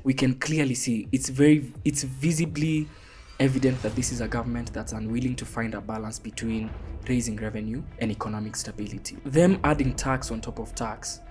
we can clearly see it's visibly evident that this is a government that's unwilling to find a balance between raising revenue and economic stability. Them adding tax on top of tax,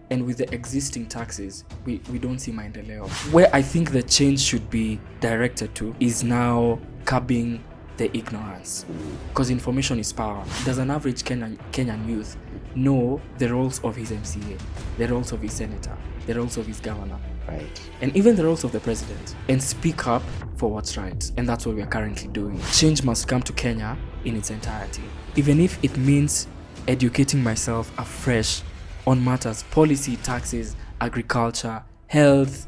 and with the existing taxes, we don't see maendeleo. Where I think the change should be directed to is now curbing the ignorance, because information is power. Does an average Kenyan youth know the roles of his MCA, the roles of his senator, the roles of his governor, right, and even the roles of the president, and speak up for what's right? And that's what we are currently doing. Change must come to Kenya in its entirety, even if it means educating myself afresh on matters, policy, taxes, agriculture, health,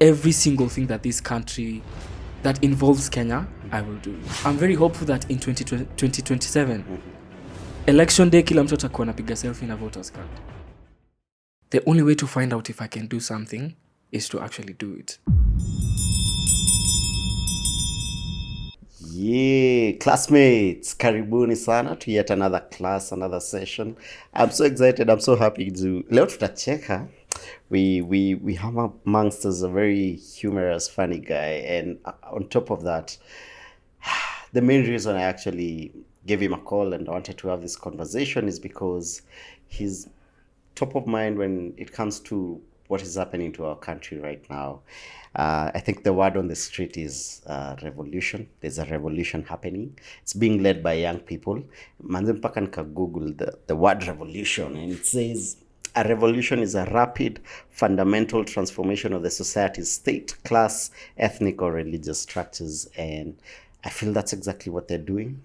every single thing that this country that involves Kenya, I will do. I'm very hopeful that in 2027, election day, kila mtu atakuwa anapiga selfie na voters card. The only way to find out if I can do something is to actually do it. Yeah, classmates, karibuni sana to yet another class, another session. I'm so excited. I'm so happy to leo tutacheka. We have amongst us a very humorous, funny guy, and on top of that, the main reason I actually gave him a call and I wanted to have this conversation is because he's top of mind when it comes to what is happening to our country right now. I think the word on the street is revolution. There's a revolution happening. It's being led by young people. Manze mpaka nika Google the word revolution, and it says a revolution is a rapid, fundamental transformation of the society's state, class, ethnic, or religious structures. And I feel that's exactly what they're doing.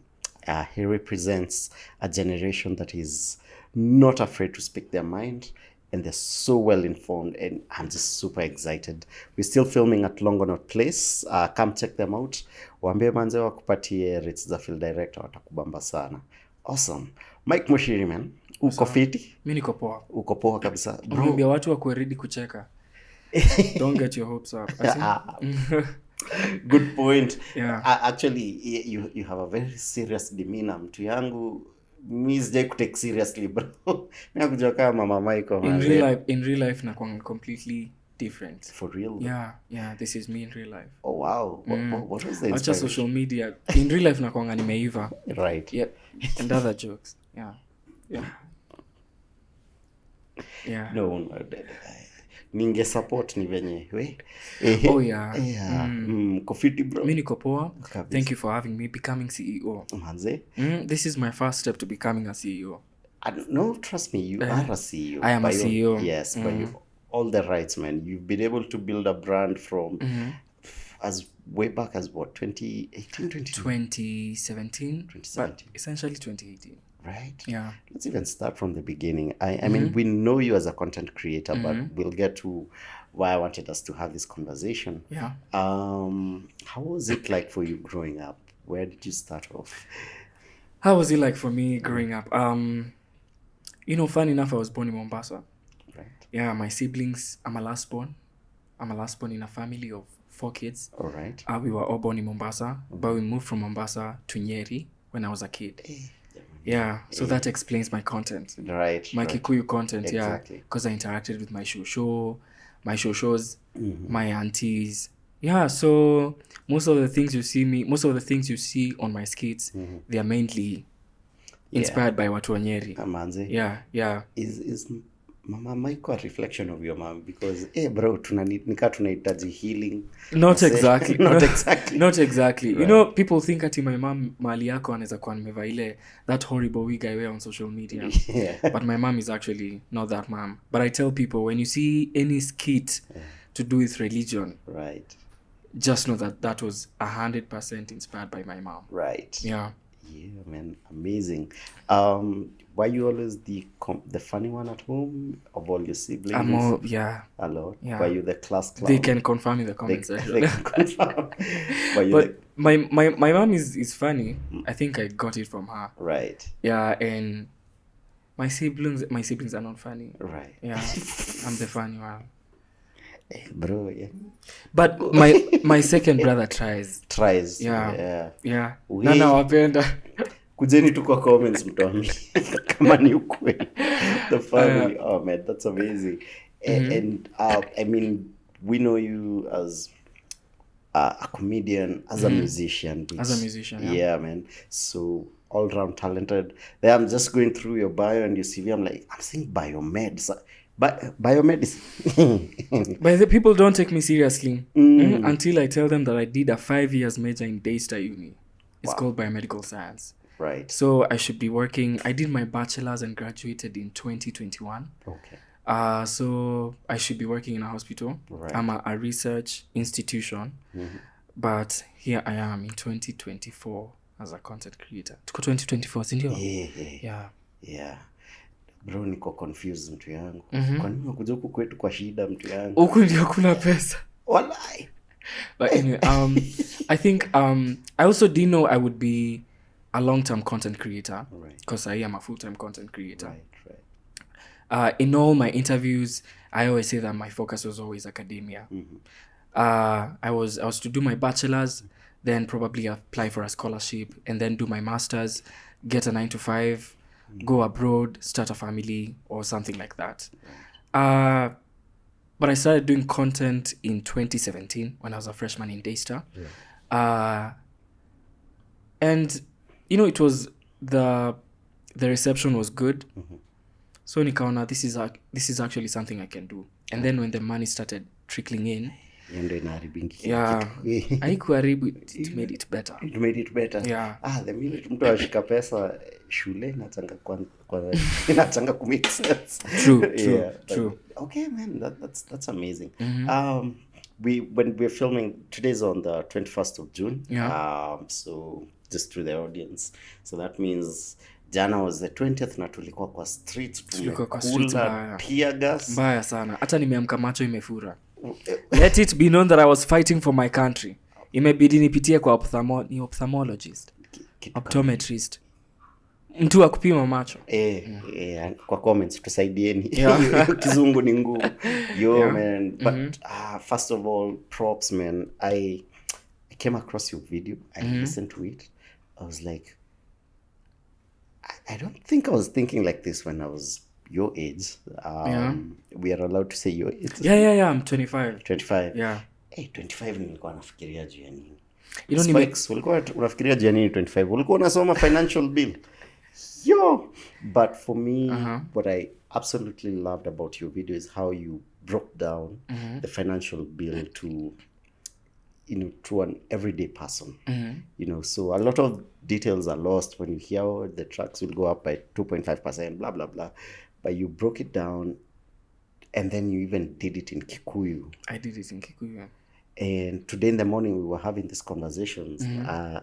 He represents a generation that is not afraid to speak their mind, and they're so well informed, and I'm just super excited. We're still filming at Longonot Place. Come check them out. Waambie manze wakupatie rates za field director, watakubamba sana. Awesome. Mike Muchiri, man. Uko fiti? Mimi niko poa. Uko poa kabisa. Bro, watu wako ready kucheka. Don't get your hopes up. Good point. Yeah. Actually, you have a very serious demeanor. Mtu yangu mi sijai kutake seriously, bro. Mimi nakujua kama mama Michael. In real life na kwa completely different. For real? Yeah, this is me in real life. Oh wow. What was the inspiration? Acha social media. In real life na kwa nimeiva. Right. Yep. And other jokes. Yeah. No. Ninge support ni venye we. Oh yeah. Kofiti bro. Mimi niko poa. Thank you for having me becoming CEO. Manze. This is my first step to becoming a CEO. No, trust me, you are a CEO. I am a CEO. Yes, but you all the rights, man. You've been able to build a brand from as way back as what, 2018, 2017, but essentially 2018. Right? Yeah. Let's even start from the beginning. I mean, we know you as a content creator, but we'll get to why I wanted us to have this conversation. Yeah. How was it like for you growing up? Where did you start off? How was it like for me growing up? Fun enough, I was born in Mombasa. Right. Yeah, my siblings, I'm a last born in a family of 4 kids. All right. We were all born in Mombasa, but we moved from Mombasa to Nyeri when I was a kid. Yeah, so that explains my content. Right. My Kikuyu content, exactly. Yeah. Because I interacted with my shoshos, my aunties. Yeah, so most of the things you see on my skits, they are mainly inspired by watu wa Nyeri. Manze. Yeah. Is Mama Michael a reflection of your mom? Because bro, tunahitaji healing. Not exactly. Not exactly. Right. People think ati my mom mali yako anaweza kuwa nimevaa ile that horrible wig I wear on social media. Yeah. But my mom is actually not that mom. But I tell people, when you see any skit to do with religion, right, just know that was 100% inspired by my mom. Right. Yeah, man, amazing. Were you always the funny one at home of all your siblings? A lot. Yeah. Were you the class clown? They can confirm in the comments section. They can confirm. But my mom is funny. I think I got it from her. Right. Yeah, and my siblings are not funny. Right. Yeah, I'm the funny one. Bro, yeah. But my second brother tries. Yeah. Nana wapenda. Kujeni tu kwa comments mtuambie kama ni ukweli. The family, oh man, that's amazing. And I mean, we know you as a comedian, as a musician. Which, As a musician, yeah. Yeah, man. So all round talented. Then I'm just going through your bio and your CV. I'm like, I'm saying biomed. Biomedicine. But the people don't take me seriously until I tell them that I did a 5 years major in Daystar Uni. It's called biomedical science. Right. So I should be working. I did my bachelor's and graduated in 2021. Okay. So I should be working in a hospital. Right. I'm a research institution. But here I am in 2024 as a content creator. Tuko 2024, si ndio? Yeah. Bro, niko confused mtu yangu. Kwa nini unakuja huku kwetu kwa shida mtu yangu? Huku ndio kuna pesa. Walai. But anyway, I think I also didn't know I would be a long-term content creator because I am a full-time content creator. Right. In all my interviews, I always say that my focus was always academia. I was to do my bachelor's, then probably apply for a scholarship, and then do my master's, get a 9-to-5, go abroad, start a family, or something like that. But I started doing content in 2017 when I was a freshman in Daystar. And, it was the reception was good. So nikaona this is actually something I can do. And then when the money started trickling in, haikuharibu, it made it better. It made it better. Yeah. The minute mtu ashika pesa shule inatanga kumake sense. True. Okay, man, that's amazing. When we're filming, today's on the 21st of June. So just to the audience, so that means jana was the 20th na tulikuwa kwa streets, tumekula tear gas mbaya sana, hata nimeamka macho imefura. Let it be known that I was fighting for my country. Imebidi nipitie kwa ophthalmologist, optometrist, mtu wa kupima macho. Kwa comments tusaidieni. Kizungu ni ngumu. Man, but first of all, props, man. I came across your video. I listened to it. I was like, I don't think I was thinking like this when I was your age. We are allowed to say your age. Yeah, I'm 25. 25. Yeah. 25 nilikuwa nafikiria juu ya nini? Ulikuwa unafikiria juu ya nini 25? Ulikuwa unasoma financial bill. But for me, what I absolutely loved about your video is how you broke down the financial bill to to an everyday person. So a lot of details are lost when you hear the trucks will go up by 2.5%, blah blah blah, but you broke it down, and then you even did it in Kikuyu. I did it in Kikuyu. And today in the morning we were having these conversations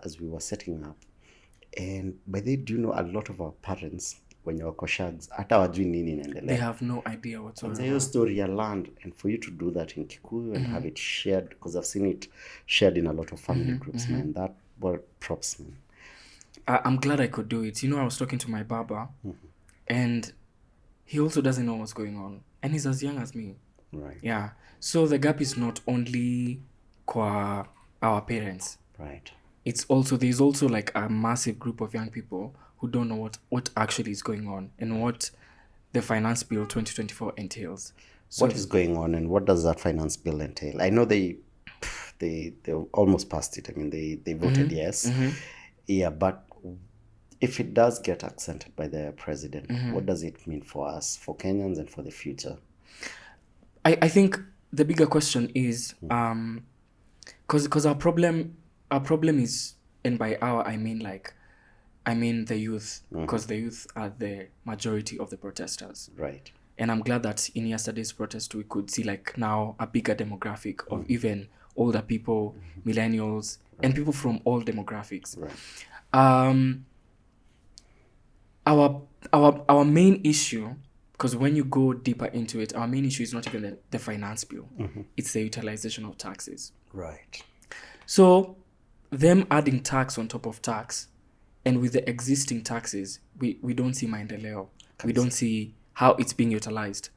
as we were setting up, and by the way, do you know a lot of our parents when you're koshags hata wajui nini inaendelea? They have no idea whatsoever. Your story ya land, and for you to do that in Kikuyu and have it shared, because I've seen it shared in a lot of family groups, man. That were props, man. I'm glad I could do it. I was talking to my baba, and he also doesn't know what's going on, and he's as young as me. Right. Yeah. So the gap is not only kwa our parents. Right. There's also like a massive group of young people who don't know what actually is going on and what the finance bill 2024 entails. So what is going on, and what does that finance bill entail? I know they almost passed it. I mean, they voted yes. Yeah, but if it does get accented by the president, what does it mean for us, for Kenyans, and for the future? I think the bigger question is because our problem is, and by our I mean the youth, because the youth are the majority of the protesters. Right. And I'm glad that in yesterday's protest we could see like now a bigger demographic of even older people, millennials, and people from all demographics. Right. Our main issue, because when you go deeper into it, our main issue is not even the finance bill. It's the utilization of taxes. Right. So them adding tax on top of tax, and with the existing taxes, we don't see maendeleo. We don't see how it's being utilized.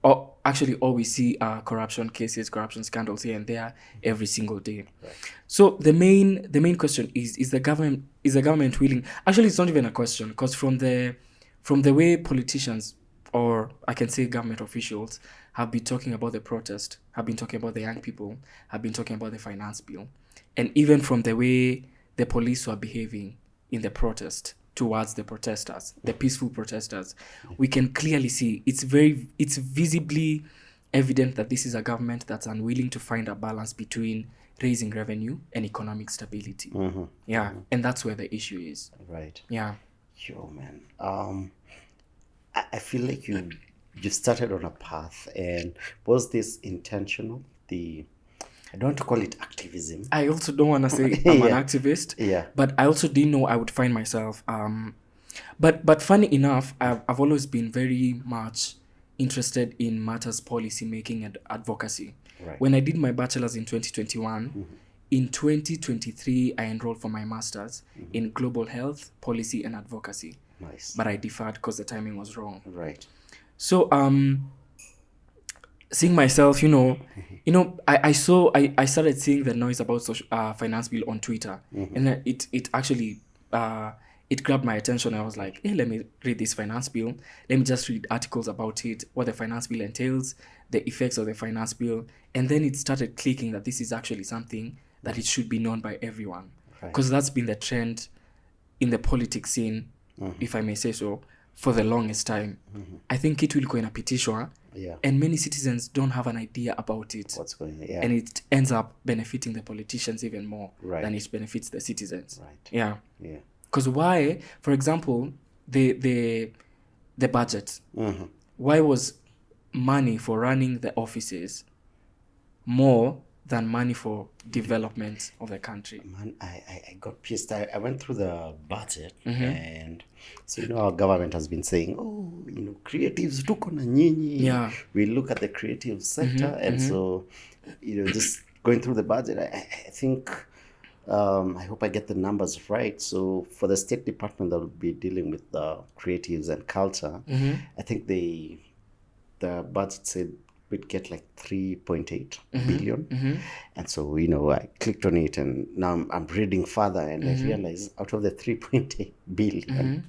All we see are corruption cases, corruption scandals here and there every single day. Right. So the main question is the government willing? Actually, it's not even a question, because from the way politicians, or I can say government officials, have been talking about the protest, have been talking about the young people, have been talking about the finance bill. And even from the way the police were behaving in the protest towards the protesters, the peaceful protesters, we can clearly see it's visibly evident that this is a government that's unwilling to find a balance between raising revenue and economic stability. Yeah, and that's where the issue is. Right. Yeah. Yo, man. I feel like you started on a path, and was this intentional? I don't want to call it activism. I also don't want to say I'm an activist. Yeah. But I also didn't know I would find myself. But funny enough, I've always been very much interested in matters policy making and advocacy. Right. When I did my bachelor's in 2021, in 2023 I enrolled for my master's in global health policy and advocacy. Nice. But I deferred because the timing was wrong. Right. So seeing myself, I started seeing the noise about finance bill on Twitter, and it actually it grabbed my attention. I was like, hey, let me read this finance bill. Let me just read articles about it, what the finance bill entails, the effects of the finance bill, and then it started clicking that this is actually something that it should be known by everyone, because that's been the trend in the politics scene, if I may say so, for the longest time. I think it will go in a petition, and many citizens don't have an idea about it. What's going on? Yeah. And it ends up benefiting the politicians even more Right. than it benefits the citizens. Right. Yeah. Yeah. Because why, for example, the budget, why was money for running the offices more than money for development of the country? Man, I got pissed. I went through the budget, and so our government has been saying, creatives tuko na nyinyi. Yeah. We look at the creative sector, and so just going through the budget, I think I hope I get the numbers right. So for the State Department that will be dealing with the creatives and culture, I think the budget said we'd get like 3.8 billion. And so, I clicked on it, and now I'm reading further, and I realized out of the 3.8 billion,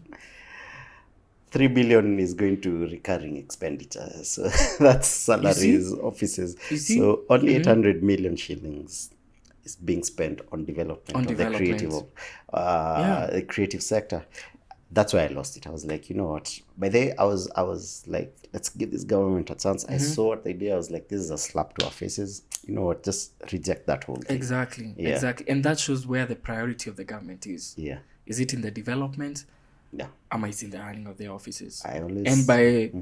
3 billion is going to recurring expenditure. So that's salaries, offices. So only 800 million shillings is being spent on development of the creative sector. That's why I lost it. I was like, you know what? By the way, I was like, let's give this government a chance. I saw what they did. I was like, this is a slap to our faces. You know what? Just reject that whole thing. Exactly. And that shows where the priority of the government is. Yeah. Is it in the development? Yeah. Am I in the running of their offices? And by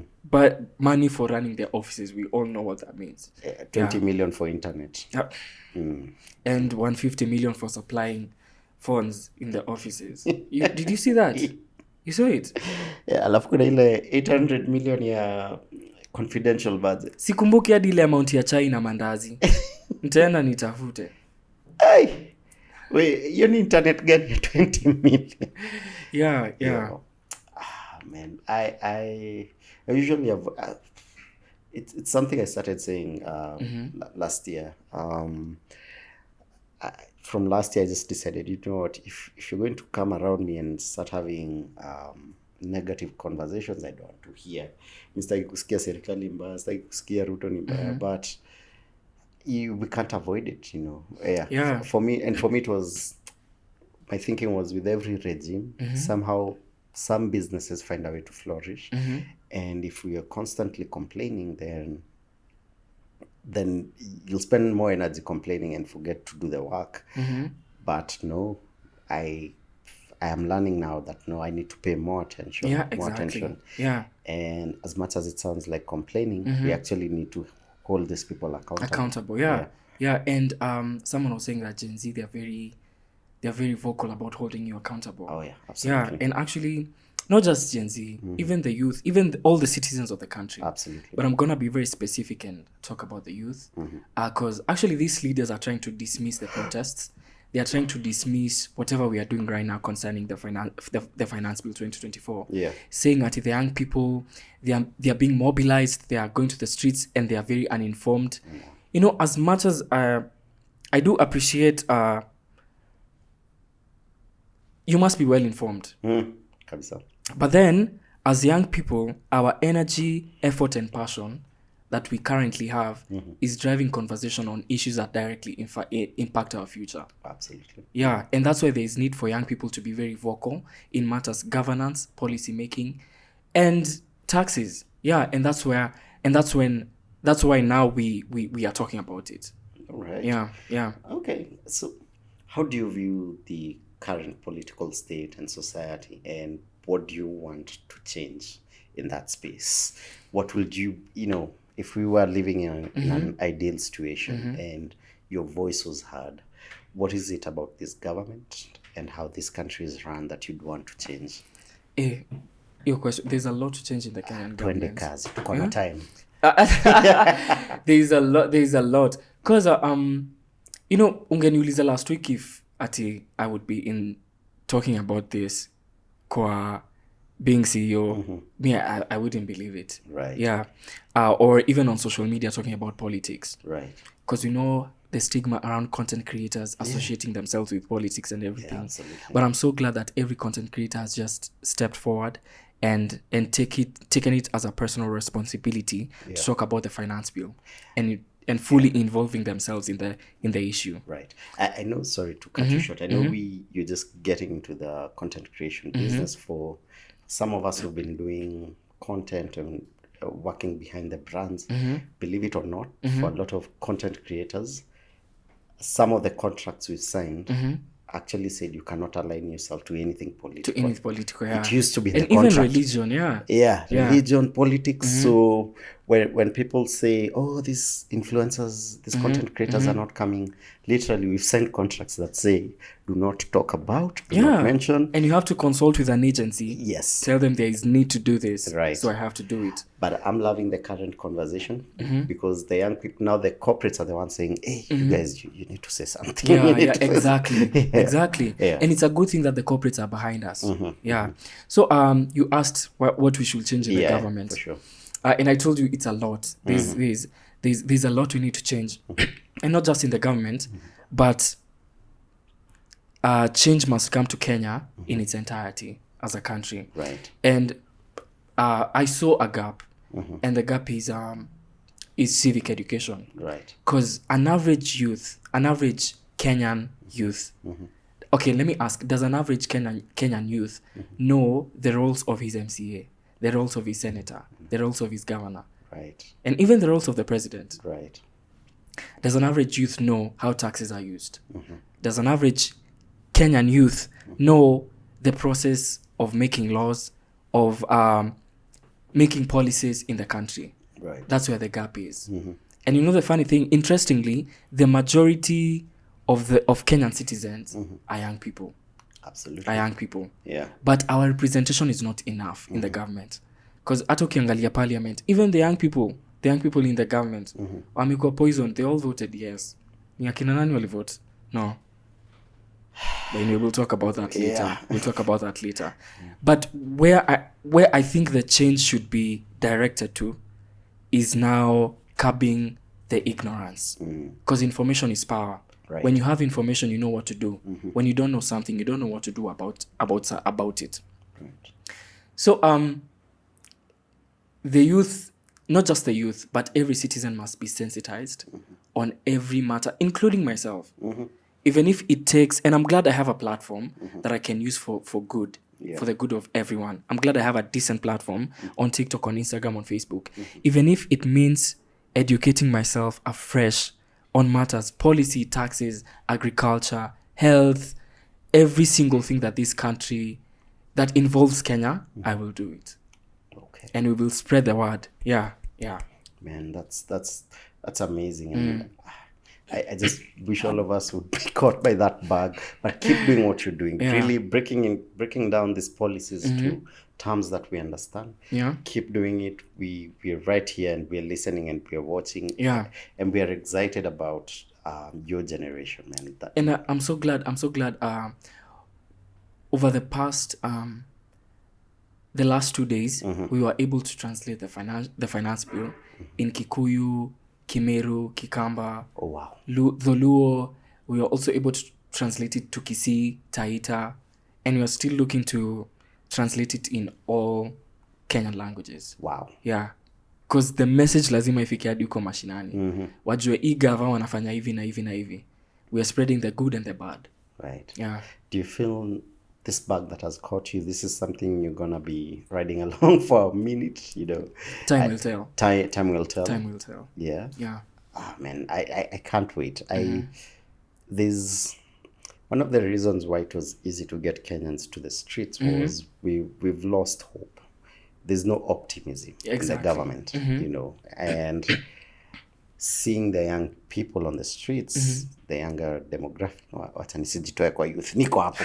money for running their offices, we all know what that means. 20 million for internet. Yeah. And 150 million for supplying phones in the offices. Did you see that? You saw it? Yeah, alafu kuna ile 800 million ya confidential budget. Sikumbuki hadi ile amount ya chai na mandazi. Nitaenda nitafute. Hey! Wait, hiyo ni internet gani ya 20 million? Yeah. Man, I usually have it's something I started saying last year. From last year, I just decided, you know what, if you're going to come around me and start having negative conversations, I don't want to hear. Sitaki kusikia serikali mbaya, sitaki kusikia Ruto ni mbaya, but we can't avoid it, Yeah. For me it was, my thinking was, with every regime, somehow some businesses find a way to flourish. And if we are constantly complaining, then you'll spend more energy complaining and forget to do the work. But no, I am learning now that no, I need to pay more attention. Yeah, exactly. More attention. Yeah. And as much as it sounds like complaining, we actually need to hold these people accountable. Yeah. And someone was saying that Gen Z, they're very vocal about holding you accountable. Oh yeah, absolutely. Yeah, and actually, not just Gen Z, even the youth, even all the citizens of the country. Absolutely. But I'm going to be very specific and talk about the youth. Because actually these leaders are trying to dismiss the protests. They are trying to dismiss whatever we are doing right now concerning the Finance Bill 2024. Yeah. Saying that the young people, they are being mobilized, they are going to the streets, and they are very uninformed. As much as I do appreciate, you must be well informed. But then, as young people, our energy, effort, and passion that we currently have is driving conversation on issues that directly impact our future. Absolutely. Yeah, and that's why there is need for young people to be very vocal in matters governance, policy making, and taxes. Yeah, and that's why now we are talking about it. All right. Yeah. Okay. So, how do you view the current political state and society, and what do you want to change in that space? What would you, if we were living in an ideal situation and your voice was heard, what is it about this government and how this country is run that you'd want to change? Your question, there's a lot to change in the Kenyan government. Kazi, tuko na time. There's a lot because ungeniuliza last week if I would be in talking about this kwa being CEO. Me, I wouldn't believe it. Right. Yeah. Or even on social media talking about politics. Right. Because the stigma around content creators associating themselves with politics and everything. Yeah, absolutely. But I'm so glad that every content creator has just stepped forward and taken it as a personal responsibility to talk about the finance bill and fully involving themselves in the issue. Right. I know, sorry to cut you short. I know you're just getting into the content creation business. For some of us who've been doing content and working behind the brands, believe it or not, for a lot of content creators, some of the contracts we've signed actually said you cannot align yourself to anything political. Yeah. It used to be and the contract. Even religion, Yeah, religion, politics. So when people say, oh, these influencers, these content creators are not coming, literally we've signed contracts that say, do not talk about, do not mention. And you have to consult with an agency. Yes. Tell them there is need to do this. Right. So I have to do it. But I'm loving the current conversation because the young people, now the corporates are the ones saying, hey, you guys, you need to say something. Yeah, exactly. Exactly. Yeah. And it's a good thing that the corporates are behind us. Yeah. So you asked what we should change in the government. For sure. And I told you it's a lot. There's a lot we need to change. And not just in the government, but change must come to Kenya in its entirety as a country. Right. And I saw a gap, and the gap is civic education. Right. Because an average Kenyan youth, okay, let me ask, does an average Kenyan youth know the roles of his MCA, the roles of his senator, the roles of his governor, Right. and even the roles of the president? Right. Does an average youth know how taxes are used? Does an average Kenyan youth know the process of making laws, of making policies in the country? Right. That's where the gap is. And the funny thing, interestingly, the majority of Kenyan citizens are young people. Absolutely. Are young people. Yeah. But our representation is not enough in the government. Because hata ukiangalia parliament, even the young people in the government, wamekuwa poisoned, they all voted yes. Ni akina nani walivote? No. But we'll talk about that later. Yeah. We'll talk about that later. But where I think the change should be directed to is now curbing the ignorance. Because information is power. Right. When you have information, you know what to do. When you don't know something, you don't know what to do about it. Right. So the youth, not just the youth, but every citizen must be sensitized on every matter, including myself. Even if it takes, and I'm glad I have a platform that I can use for good, for the good of everyone. I'm glad I have a decent platform on TikTok, on Instagram, on Facebook. Even if it means educating myself afresh on matters, policy, taxes, agriculture, health, every single thing that this country, that involves Kenya, I will do it. Okay. And we will spread the word. Yeah. Man, that's amazing. And I just wish all of us would be caught by that bug. But keep doing what you're doing. Yeah. Really breaking down these policies to terms that we understand. Yeah. Keep doing it. We're right here and we're listening and we're watching. Yeah. And we are excited about your generation, man. And I'm so glad over the past the last 2 days we were able to translate the finance bill in Kikuyu, Kimeru, Kikamba. Oh wow. Dholuo. We were also able to translate it to Kisii, Taita, and we are still looking to translate it in all Kenyan languages. Wow. Yeah. because the message lazima ifike hadi uko mashinani. Wajue hii gava wanafanya hivi na hivi na hivi. We are spreading the good and the bad. Right. Yeah. Do you feel this bug that has caught you, this is something you're gonna be riding along for a minute, you know? Time will tell. Time will tell. Time will tell. Yeah. Yeah. Oh man, I can't wait. There's one of the reasons why it was easy to get Kenyans to the streets was we've lost hope. There's no optimism in the government, you know, and seeing the young people on the streets, the younger demographic, wacha nisijitoe kwa youth, niko hapo.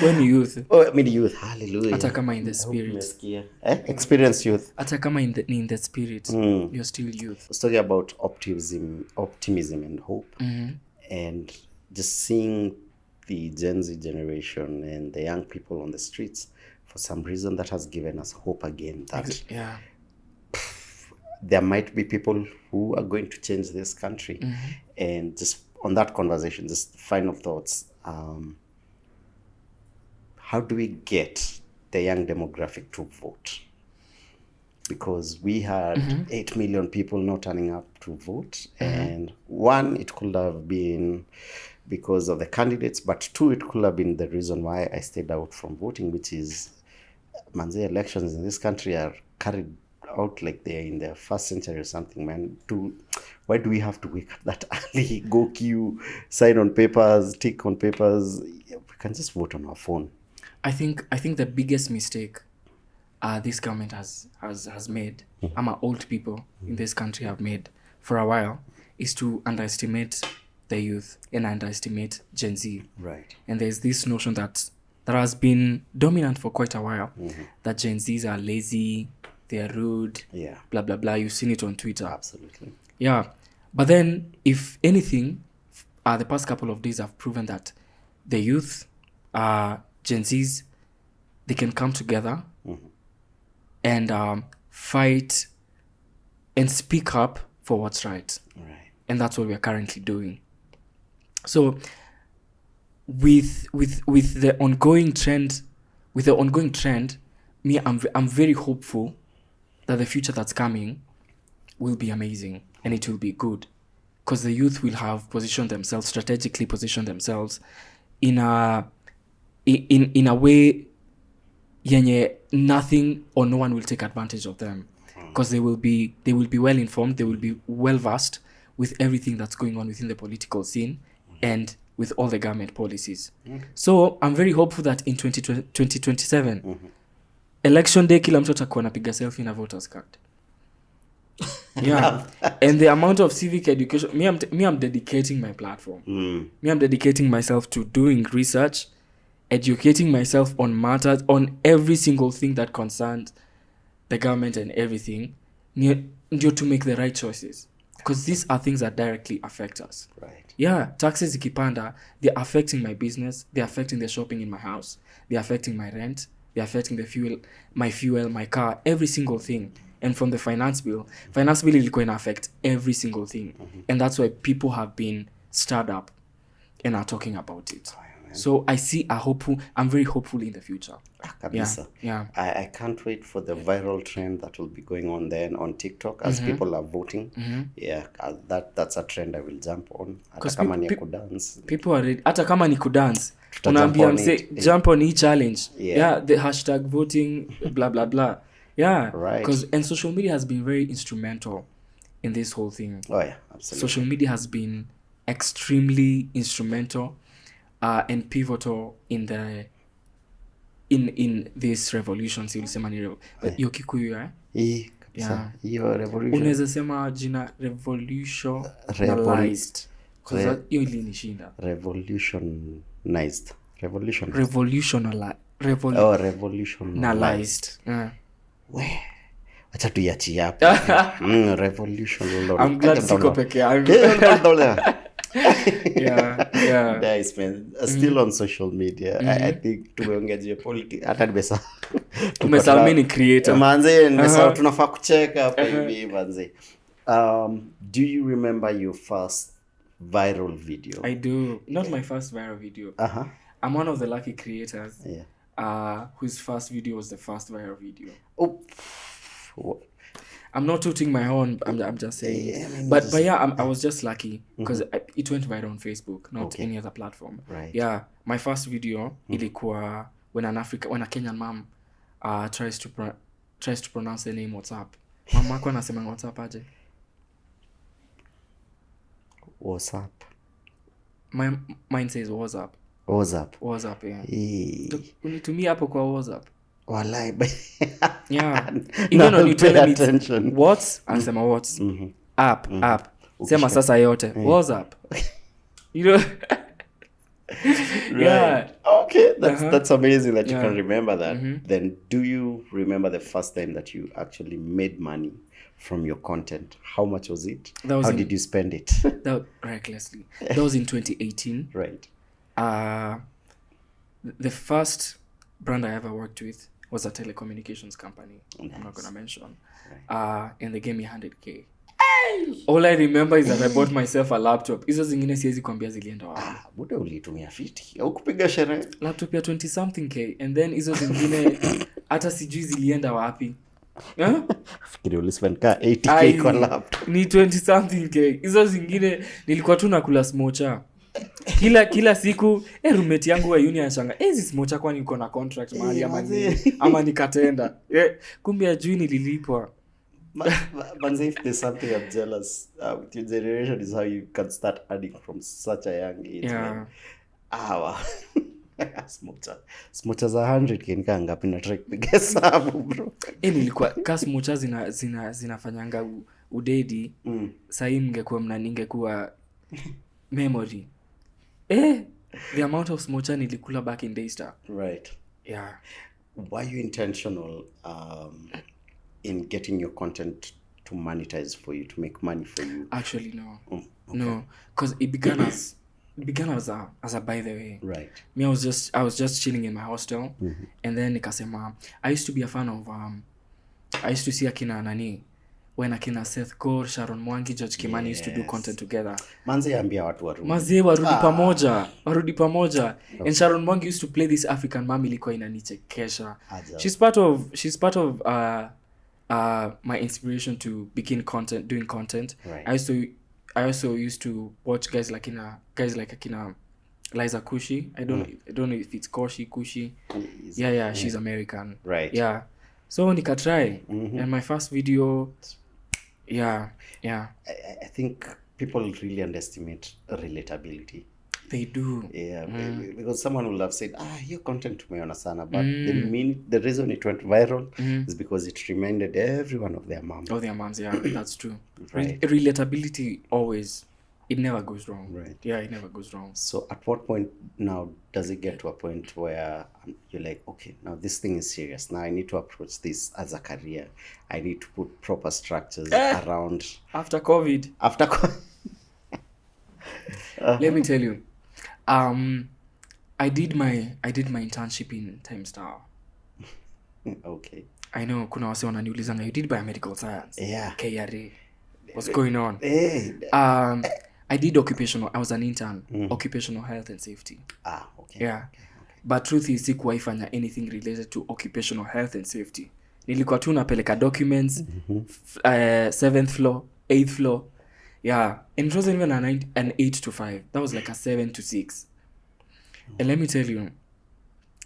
When youth. Oh, I mean youth, hallelujah. Hata kama in the spirit. Experience youth. Hata kama in the spirit, you're still youth. I was talking about optimism and hope. And just seeing the Gen Z generation and the young people on the streets, for some reason that has given us hope again that there might be people who are going to change this country. And just on that conversation, just final thoughts, how do we get the young demographic to vote? Because we had 8 million people not turning up to vote. And one, it could have been because of the candidates, but two, it could have been the reason why I stayed out from voting, which is, manze, elections in this country are carried out like they're in the first century or something, man. Why do we have to wake up that early, go queue, sign on papers, tick on papers? We can just vote on our phone. I think the biggest mistake this government has made, old people in this country have made for a while, is to underestimate the youth and underestimate Gen Z. Right. And there's this notion that has been dominant for quite a while, that Gen Zs are lazy, they are rude, blah, blah, blah. You've seen it on Twitter. Absolutely. Yeah. But then, if anything, the past couple of days have proven that the youth, Gen Zs, they can come together and fight and speak up for what's right. Right. And that's what we're currently doing. So, with the ongoing trend, me, I'm very hopeful that the future that's coming will be amazing and it will be good, because the youth will have strategically positioned themselves in a way yenye nothing or no one will take advantage of them, because they will be well informed, they will be well versed with everything that's going on within the political scene and with all the government policies. So I'm very hopeful that in 2027 election day, kila mtu atakuwa anapiga selfie na voters card. Yeah. And the amount of civic education, I'm dedicating my platform. I'm dedicating myself to doing research, educating myself on matters, on every single thing that concerns the government and everything, to make the right choices. Because these are things that directly affect us. Right. Yeah, taxes ikipanda, they're affecting my business, they're affecting the shopping in my house, they're affecting my rent, they're affecting the fuel, my car, every single thing. And from the finance bill is going to affect every single thing. And that's why people have been stirred up and are talking about it. So I'm very hopeful in the future. Yeah. I can't wait for the viral trend that will be going on then on TikTok as people are voting. Yeah, that's a trend I will jump on. Hata kama ni kudance. People are ready. Hata kama ni kudance. Unaambia mse jump on each challenge. Yeah, the hashtag voting, blah, blah, blah. Yeah, right. And social media has been very instrumental in this whole thing. Oh yeah, absolutely. Social media has been extremely instrumental and pivotal in this revolution. Hiyo Kikuyu, kabisa. Hiyo revolution. Unaweza sema jina revolutionized. Kwa hiyo ilinishinda. Revolutionized. Revolutionalized. Yeah. Acha tuiachie hapo. Revolution. I'm glad siko peke yangu. Yeah. Nice, man. Still on social media. I think tumeongea politics. Hata tumesahau mimi ni creator. Manze, nimesahau tunafaa kucheka hapa hivi manze. Do you remember your first viral video? I do. Not my first viral video. I'm one of the lucky creators. Whose first video was the first viral video. Oh. I'm not tooting my horn. I'm just saying. Yeah, I mean, but just- yeah, I was just lucky because it went viral on Facebook, not Okay. any other platform. Right. Yeah, my first video ilikuwa when a Kenyan mom tries to pronounce the name WhatsApp. Mama yako anasema WhatsApp aje? What's up? Mine says WhatsApp. What's up? WhatsApp, yeah. Eh, Unitumia hapo kwa WhatsApp. walai, but Yeah. now Even when you pay tell me attention. what, anasema what? App. Sema sasa yote. WhatsApp. You know? Yeah. Okay, that's amazing that you Yeah. can remember that. Then do you remember the first time that you actually made money from your content? How much was it? That was How in- did you spend it? That recklessly. That was in 2018. Right. The first brand I ever worked with was a telecommunications company. I'm not Nice. gonna mention. And they gave me 100K. All I remember is that I bought myself a laptop. Hizo zingine siwezi kuambia zilienda wapi. Buda ulitumia 50 au kupiga sherehe? Laptop ya 20 something K, and then hizo zingine hata sijui zilienda wapi. Huh? Fikiri ulispend ka 80k kwa laptop. Ni 20 something K. Hizo zingine nilikuwa tu nakula smocha. Kila siku roommate yangu wa uni anashanga hizi smocha kwani uko na contract mahali ama nini ama nikatenda. Kumbe ajui nililipwa. Manze, if there's something I'm jealous with your generation is how you can start earning from such a young age. Yeah. Man. Wow. Smocha za 100k nika ngapi na try kupiga hesabu bro. Nilikuwa kasi mocha zinafanyanga udedi. Sahii ningekuwa memory. The amount of smocha nilikula back in Daystar. Right. Yeah. Were you intentional in getting your content to monetize for you, to make money for you? Actually, no. Okay. No, because it began as a by the way. Right. Me, I was just chilling in my hostel, and then nikasema I used to be a fan of I used to see akina nani when akina Seth Gore, Sharon Mwangi, George Kimani used to do content together. Manze ambia watu warudi. Mazee warudi pamoja. And Sharon Mwangi used to play this African mom ilikuwa inanichekesha. She's part of my inspiration to begin doing content. Right. I also used to watch guys like akina Liza Kushi. I don't know if it's Kushi. Yeah, she's American. Right. Yeah. So nikatry and my first video, yeah. I think people really underestimate relatability. They do. Yeah, because someone will have said, your content tumeona sana, but the reason it went viral is because it reminded everyone of their mom. Of their moms, yeah, that's true. Right. Relatability always, it never goes wrong. Right. Yeah, it never goes wrong. So at what point now does it get to a point where you're like, okay, now this thing is serious. Now I need to approach this as a career. I need to put proper structures around. After COVID, let me tell you, I did my internship in Times Tower. Okay. I know kuna wase wananiulizanga, you did biomedical science. Yeah. KRA. What's going on? Hey. I did I was an intern, occupational health and safety. Okay. Yeah. Okay. But truth is sikuwaifanya anything related to occupational health and safety. Nilikuwa tu napeleka documents, 7th floor, 8th floor. Yeah. And it wasn't even an 8 to 5. That was like a 7 to 6. And let me tell you,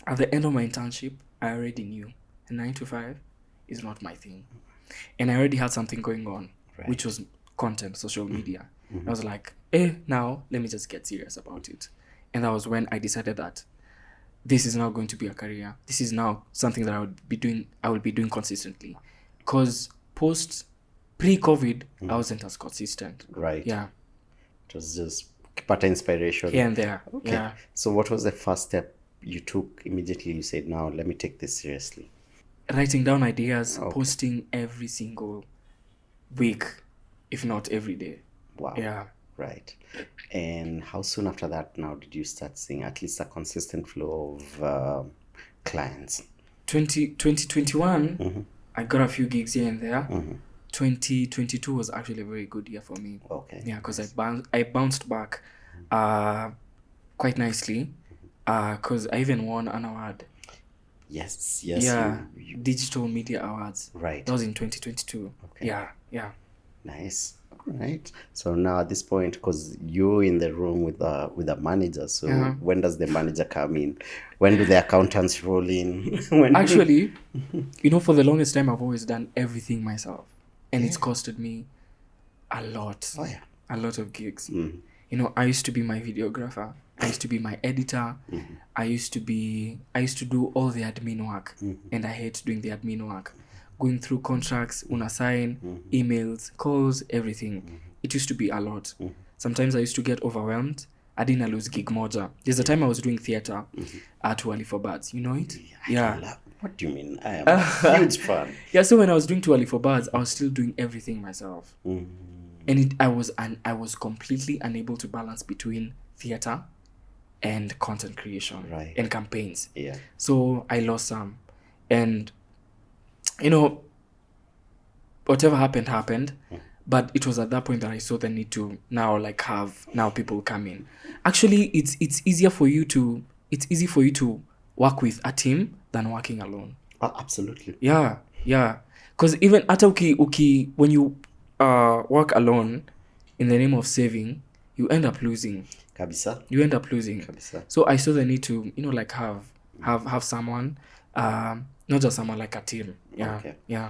at the end of my internship, I already knew 9 to 5 is not my thing. And I already had something going on, right, which was content, social media. I was like, now let me just get serious about it. And that was when I decided that this is now going to be a career. This is now something that I will be doing consistently. Because pre-COVID, I wasn't as consistent. Right. Yeah. It was just kipata inspiration. Here and there. Okay. Yeah. So what was the first step you took immediately? You said, now let me take this seriously. Writing down ideas, posting every single week, if not every day. Wow. Yeah. Right. And how soon after that now did you start seeing at least a consistent flow of clients? 2021, I got a few gigs here and there. 2022 was actually a very good year for me. Okay. Yeah, because I bounced back quite nicely because I even won an award. Yes, Yeah, you Digital Media Awards. right. That was in 2022. Okay. Yeah. Nice. All right. So now at this point, because you're in the room with the manager, so Uh-huh. when does the manager come in? When do the accountants roll in? When Actually, for the longest time, I've always done everything myself, and it's Yeah. costed me a lot, Oh yeah. a lot of gigs. Mm. I used to be my videographer. I used to be my editor. I used to do all the admin work, and I hate doing the admin work. Going through contracts, sign, emails, calls, everything. It used to be a lot. Sometimes I used to get overwhelmed. I didn't lose gig moja. There's a time I was doing theater at Too Early for Birds. You know it? Yeah. What do you mean? I am a huge fan. Yeah, so when I was doing Too Early for Birds, I was still doing everything myself. And I was completely unable to balance between theater and content creation and campaigns. Yeah. So I lost some. And whatever happened. But it was at that point that I saw the need to now have people come in. Actually, it's easy for you to work with a team than working alone. Oh, absolutely. Yeah. Because even hata when you work alone in the name of saving, you end up losing. Kabisa. Kabisa. So I saw the need to have someone, not just someone, like a team. Yeah. Okay. Yeah.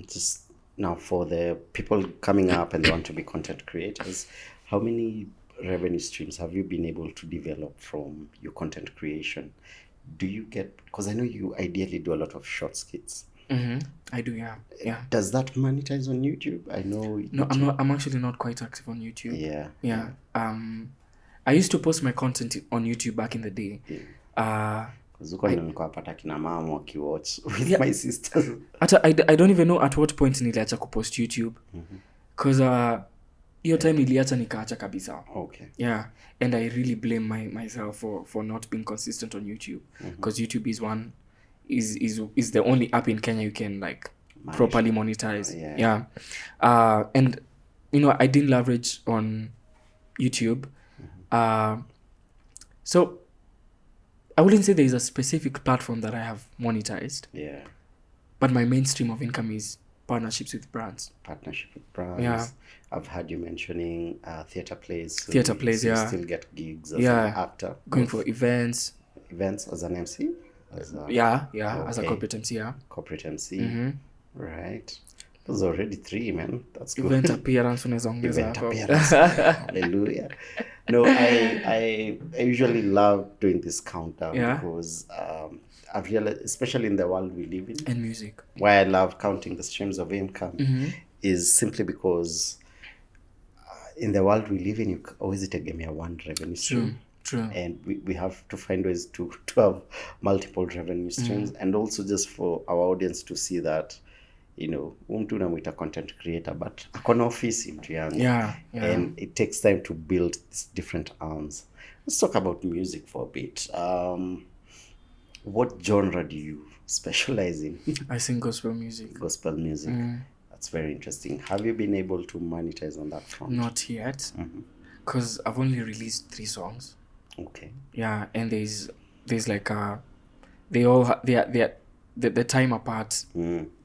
Just now for the people coming up and they want to be content creators, how many revenue streams have you been able to develop from your content creation? Do you get, because I know you ideally do a lot of short skits. I do, yeah. Does that monetize on YouTube? I know. No, I'm actually not quite active on YouTube. Yeah. I used to post my content on YouTube back in the day. Zuko nilikuwa pata kina mama wakiwatch with my sisters. I don't even know at what point niliacha kupost YouTube. Because hiyo time niliacha nikaacha kabisa. Okay. Yeah, and I really blame myself for not being consistent on YouTube, because YouTube is the only app in Kenya you can properly monetize. Yeah. And I didn't leverage on YouTube. So I wouldn't say there is a specific platform that I have monetized. Yeah. But my mainstream of income is partnerships with brands. Yeah. I've heard you mentioning theater plays. So Theater plays, yeah. You still get gigs as an actor. Going for events. Events as an MC? As a corporate MC, yeah. Corporate MC. Right. Those are already 3, man. That's good. Event appearance unaweza ongeza Event hapo. appearance. Hallelujah. No, I usually love doing this countdown because I've realized, especially in the world we live in, And music. why I love counting the streams of income is simply because in the world we live in, you always tegemea one revenue stream. True. And we have to find ways to have multiple revenue streams, and also just for our audience to see that, mtu unamwita content creator but akona ofisi mtu yangu. Yeah. And it takes time to build these different arms. Let's talk about music for a bit. What genre do you specialize in? I sing gospel music. Gospel music. That's very interesting. Have you been able to monetize on that front? Not yet, because I've only released 3 songs. Okay. Yeah, and there's like they are the time apart.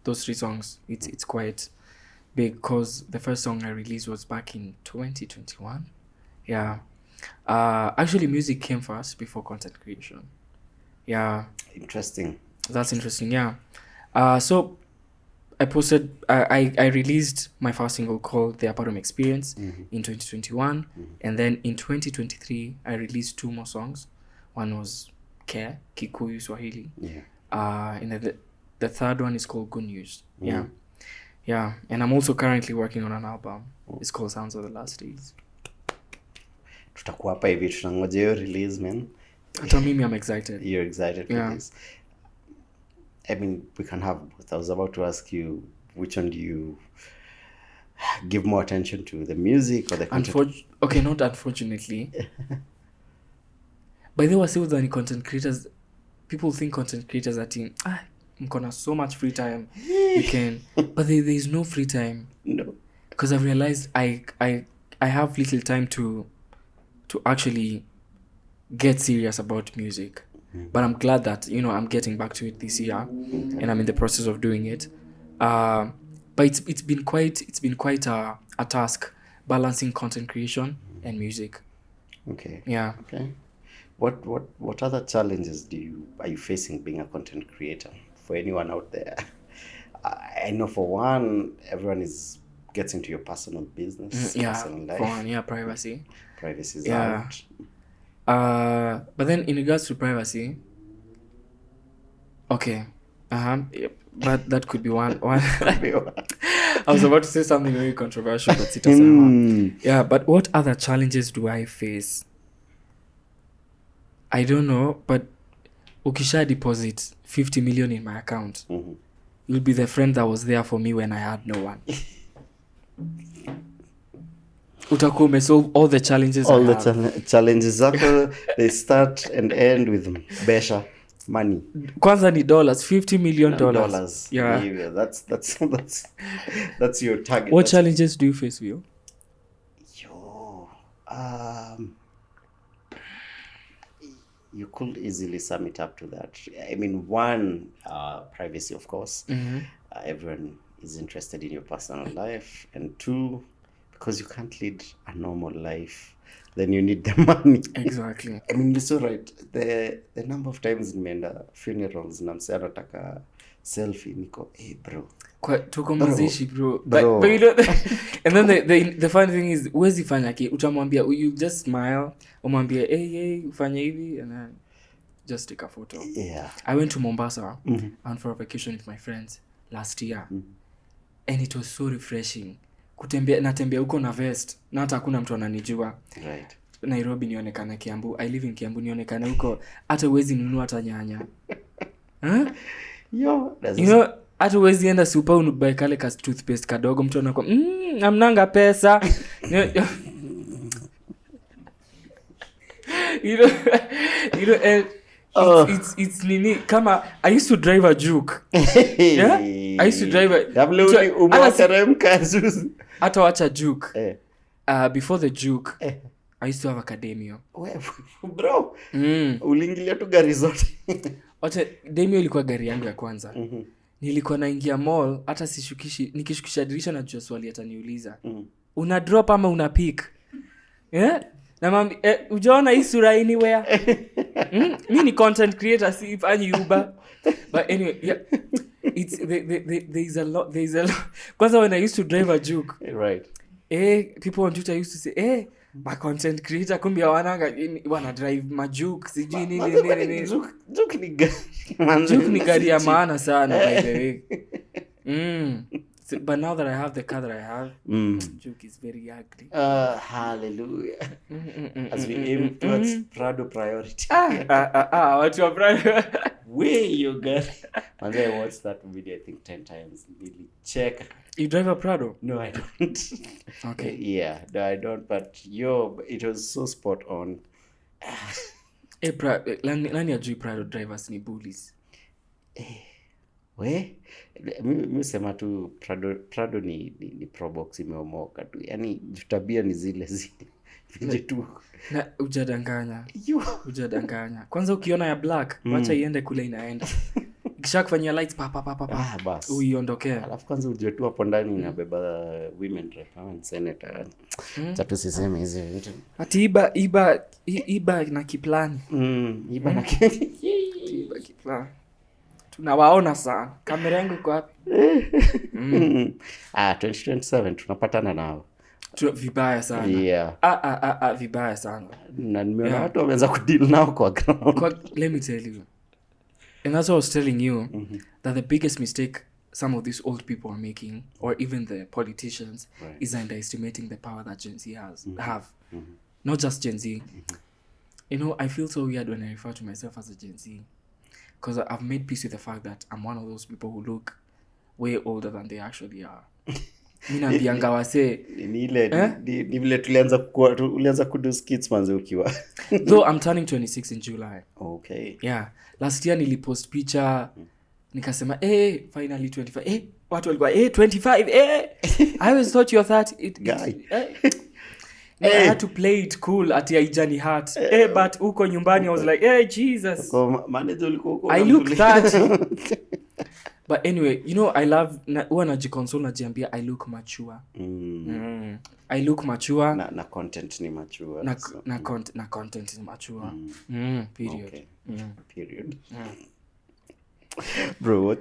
Those 3 songs, it's quite big, because the first song I released was back in 2021. Yeah. Actually, music came first before content creation. Yeah. Interesting. That's interesting. Yeah. So I posted. I released my first single called "The Apartment Experience" in 2021, and then in 2023 I released 2 more songs. One was "Care," Kikuyu, Swahili. Yeah. And then the third one is called "Good News." Yeah. And I'm also currently working on an album. It's called "Sounds of the Last Days." Tutakuwa hapa hivi tunangoja hiyo release, man. Hata mimi, I'm excited. You're excited for this? I mean, we can have both. I was about to ask you, which one do you give more attention to, the music or the content? Okay, not unfortunately. By the way, see with the content creators, people think content creators are team. Mkona so much free time. You can, but there is no free time. No. Because I've realized I have little time to actually get serious about music. But I'm glad that, I'm getting back to it this year, and I'm in the process of doing it. But it's been quite a task balancing content creation and music. Okay. Yeah. Okay. What other challenges are you facing being a content creator? For anyone out there, I know for one, everyone gets into your personal business, personal life. For one, privacy. Privacy is out. But then in regards to privacy, okay, yep, but that could be one. I was about to say something very controversial, but sitasema. Yeah, but what other challenges do I face? I don't know, but ukisha deposit 50 million in my account, you'll be the friend that was there for me when I had no one. Utakuwa umesolve all the challenges. All the challenges zako, they start and end with besha money. Kwanza ni dollars, $50 million. Yeah. That's your target. What challenges do you face, Will? You could easily sum it up to that. I mean, one, privacy, of course. Everyone is interested in your personal life. And two, because you can't lead a normal life, then you need the money. Exactly. I mean, you're so right. The number of times nimeenda funerals na msee anataka selfie, niko, hey bro. Tuko mazishi bro. But you know, and then the funny thing is, huwezi fanya ki, utamwambia, you just smile, umwambia, hey, ufanye hivi, and then just take a photo. Yeah. I went to Mombasa, I went for a vacation with my friends last year. And it was so refreshing. Natembea huko na vest, na hata hakuna mtu ananijua. Right. Nairobi nionekana Kiambu, I live in Kiambu, nionekana huko, hata uwezi nunua hata nyanya. Hata uwezi enda super unubai kale ka toothpaste kadogo, mtu anakuwa amnanga pesa. It's nini kama I used to drive a juke. Yeah? I used to drive hata wacha juke. Before the juke, I used to have academia. Bro, uliingilia tu gari zote. Wacha demio ilikuwa gari yangu ya kwanza. Nilikuwa naingia mall, hata nikishukisha dirisha na jua swali ataniuliza. Una drop ama una pick? Yeah? Na mami, ujaona hii sura anywhere? Mimi ni content creator, si fanyi Uber. But anyway, yeah. There's a lot. Kwanza when I used to drive a juke. Right. People on Twitter used to say, my content creator kumbe wana drive majuke, sijui nini. Juke ni gari. Juke ni gari ya maana sana, by the way. But now that I have the car that I have, juke is very ugly. Hallelujah. As we aim towards Prado priority. What's your Prado? Way you got. And then I watched that video I think 10 times. Really check. You drive a Prado? No, I don't. Okay. Yeah, no, I don't. But it was so spot on. Nani ajui Prado drivers ni bullies? Mi sema tu Prado ni probox imeomoka tu. Yaani tabia ni zile vile tu. Na ujadanganya. Kwanza ukiona ya black, wacha iende kule inaenda. Kisha kufanyia lights bas. Uiondokee. Alafu kwanza ujue tu hapo ndani inabeba women rep and senator. Tatu siseme hizo vitu. Ati iba na kiplani. Iba na kiplani. Tunawaona sana. Kamera yangu iko wapi? 2027 tunapatana nao. Vibaya sana. Yeah. Vibaya sana. Na nimeona watu wameanza kudeal nao kwa ground. Let me tell you. And that's what I was telling you, that the biggest mistake some of these old people are making, or even the politicians, is underestimating the power that Gen Z have. Not just Gen Z. You know, I feel so weird when I refer to myself as a Gen Z. Because I've made peace with the fact that I'm one of those people who look way older than they actually are. Naambianga wase ni vile ulianza kudu skits manze ukiwa. Though I'm turning 26 in July. Okay. Yeah. Last year nilipost picture nikasema finally 25. Watu walikuwa 25. I always thought you're 30. No, I had to play it cool at Aijani Hat. But huko nyumbani I was like, Jesus. Manager ulikuwa huko I look 30. But anyway, I love huwa najiconsole najiambia I look mature. I look mature. Na content ni mature. Na content ni mature. Period. Okay. Period. Bro,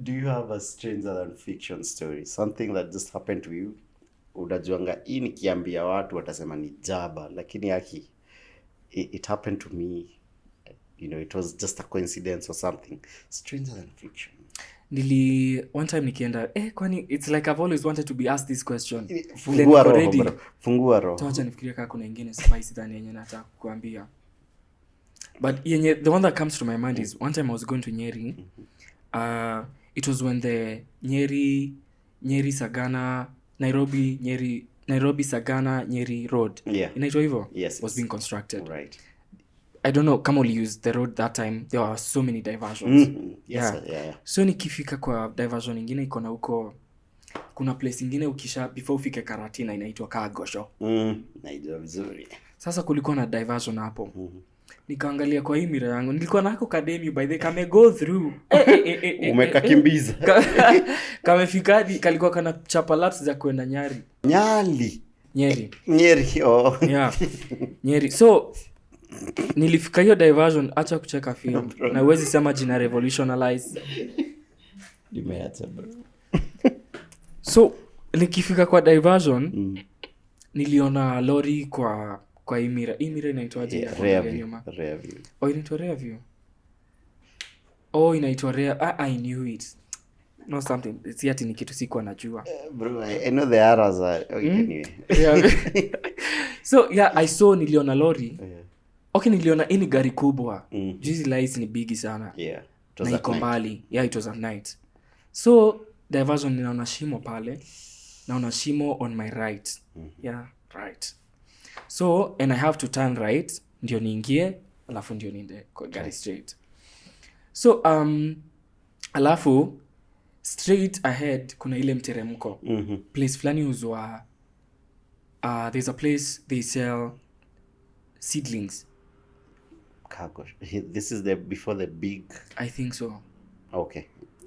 do you have a stranger than fiction story? Something that just happened to you? Unajuanga hii nikiambia watu watasema ni jaba, lakini haki it happened to me. It was just a coincidence or something. Stranger than fiction. One time nikienda kwani it's like I've always wanted to be asked this question. Fungua roho. Tuacha nifikiria kama kuna nyingine spicy than yenye nataka kukuambia. But the one that comes to my mind is one time I was going to Nyeri. It was when the Nyeri Sagana Nairobi Sagana Nyeri Road. Inaitwa hivyo? Yes. Was being constructed. Right. I don't know kama uli use the road that time. There were so many diversions. Yes, yeah. So nikifika kwa diversion nyingine iko na huko kuna place nyingine before ufike Karatina inaitwa Kagosho. Naijua vizuri. Sasa kulikuwa na diversion hapo. Nikaangalia kwa hii mira yangu. Nilikuwa na hako academy by the kame go through. Umekakimbiza. Kamefika hadi kalikuwa kana chapa laps za kwenda Nyeri. Oh. Yeah. Nyeri. So nilifika hiyo diversion, acha kucheka film. Na huwezi sema jina revolutionize. Nimeacha bro. So nikifika kwa diversion niliona lori kwa Imira inaitwaje? Rearview. Inaitwa Rearview. Inaitwa Rear. I knew it. No something. Si ati ni kitu sikuwa najua. Bro, I know the arrows are anyway. So I saw niliona lori. Okay, niliona ini gari kubwa. Hizi lights ni bigi sana. Na iko mbali. It was at night. So diversion ninaona shimo pale. Naona shimo on my right. Right. So and I have to turn right ndio niingie, alafu ndio niende kwa gari straight. So alafu straight ahead kuna ile mteremko. Place flani uzwa there's a place they sell seedlings. Gosh. This is before the big. I think so. Okay.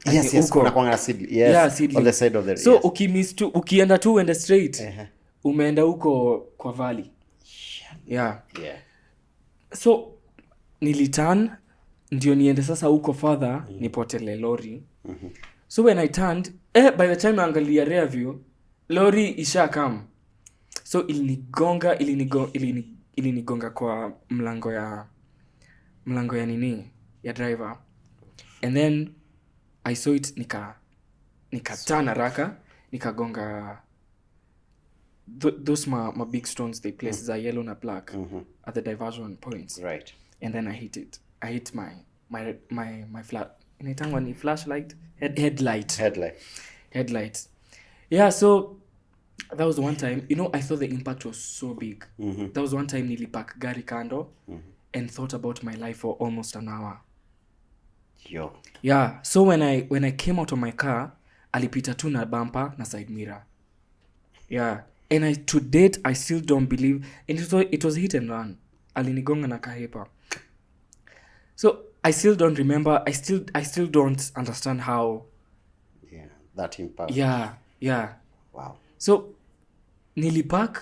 Yes. Kuna kwanga seedling. Yes. On the side of the. So ukienda tu uende straight. Umeenda huko kwa valley. Yeah. So niliturn ndio niende sasa huko further nipotele lori. So when I turned, by the time naangalia rear view, lori isha come. So ilinigonga kwa mlango ya nini ya driver. And then I saw it nika turn haraka, nikagonga those my big stones they place za yellow na black at the diversion points. Right. And then I hit it. I hit my inaitangwa ni flashlight headlight. Yeah, so that was the one time, I thought the impact was so big. That was one time nilipark gari kando and thought about my life for almost an hour. Yeah, so when I came out of my car, alipita tu na bumper na side mirror. Yeah, and to date I still don't believe, and it was hit and run. Alinigonga na kahepa. So I still don't remember. I still don't understand how. Yeah, that impact. Yeah. Wow. So nilipark.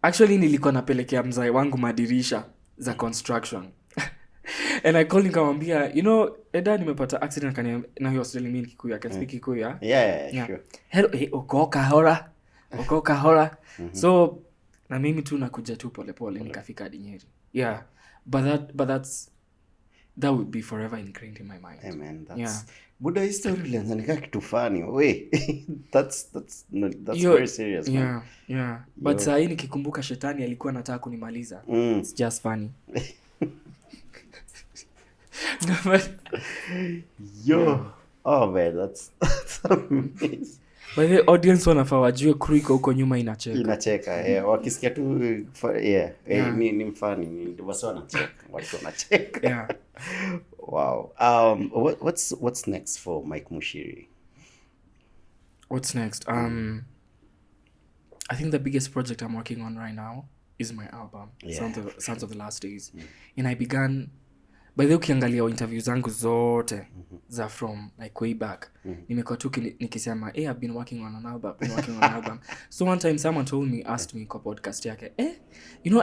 Actually nilikuwa napelekea mzai wangu madirisha za construction. And I called nikamwambia, Eda nimepata accident kaniambia, now he was telling me Kikuyu, I can speak Kikuyu. Yeah, sure. Hello, uko kahora. So na mimi tu nakuja tu polepole nikafika hadi Nyeri. Yeah. But that would be forever ingrained in my mind. Hey man, that's Buddha history ilianza nika kitu funny. Wait. that's very serious, man. Yeah. But saa hii nikikumbuka shetani alikuwa anataka kunimaliza. It's just funny. Oh man, that's amazing. By the audience wanafaa wajue crew iko huko nyuma inacheka. Wakisikia tu ni mfani, ni wasi wanacheka, watu wanacheka. Yeah. Wow. What's next for Mike Muchiri? What's next? I think the biggest project I'm working on right now is my album, Yeah, Sons of the Last Days. And I began, by the way, ukiangalia interview zangu zote za from like way back, nimekuwa tu nikisema, I've been working on an album. So one time someone told me, asked me kwa podcast yake,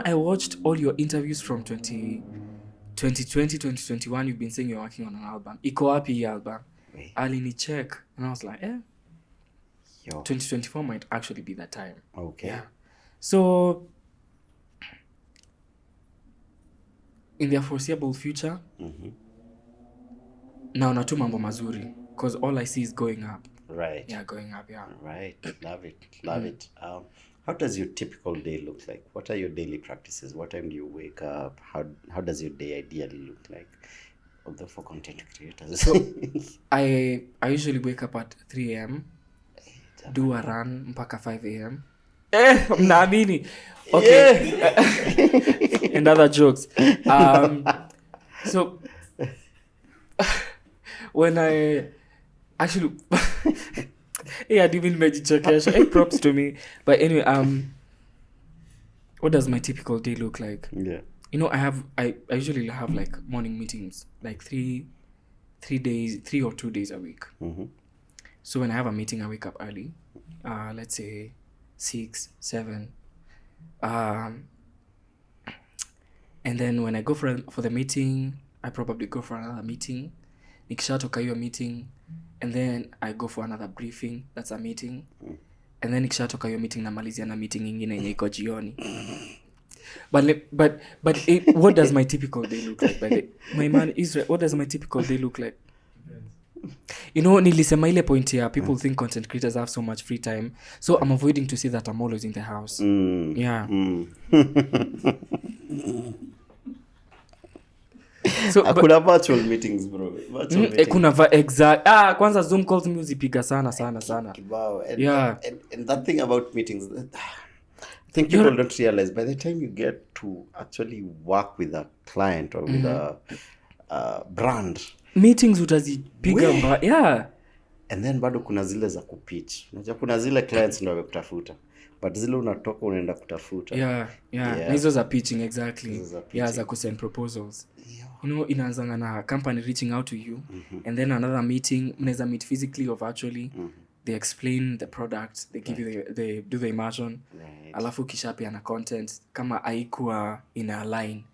I watched all your interviews from 2020, 2021, you've been saying you're working on an album. Iko wapi hii album? Alinicheck, and I was like, 2024 might actually be that time. Okay. Yeah. So in the foreseeable future, naona tu mambo mazuri, because all I see is going up. Right. Yeah, going up, yeah. Right. Love it. How does your typical day look like? What are your daily practices? What time do you wake up? How does your day ideally look like? Although for content creators. So I usually wake up at 3 a.m. do a run mpaka 5 a.m. Mnaamini? Okay. Yeah. And other jokes. So when I actually even mejichokesha. Props to me. But anyway, what does my typical day look like? Yeah. I usually have like morning meetings, like 3 or 2 days a week. So when I have a meeting, I wake up early, let's say 6, 7. And then when I go for the meeting, I probably go for another meeting. Nikishatoka hiyo meeting, and then I go for another briefing. That's a meeting. And then nikishatoka hiyo meeting, namalizia na meeting ingine yenye iko jioni. But what does my typical day look like? My man Israel, what does my typical day look like? Nilisema ile point here, people think content creators have so much free time, so I'm avoiding to say that I'm always in the house. Yeah. So kuna virtual meetings, bro. Kwanza Zoom calls me uzipiga sana. Yeah. And that thing about meetings, I think people don't realize, by the time you get to actually work with a client or with a brand, meetings utazipiga yeah. And then bado kuna zile za kupitch. Unajua kuna zile clients ndio wamekutafuta, but zile unatoka unaenda kutafuta. Yeah. Na hizo za pitching, exactly. Yeah, za kusend proposals. Inaanzanga na company reaching out to you, and then another meeting, mnaweza meet physically or virtually. They explain the product, they give you they do the immersion. Alafu kisha pia na content kama haikuwa in a line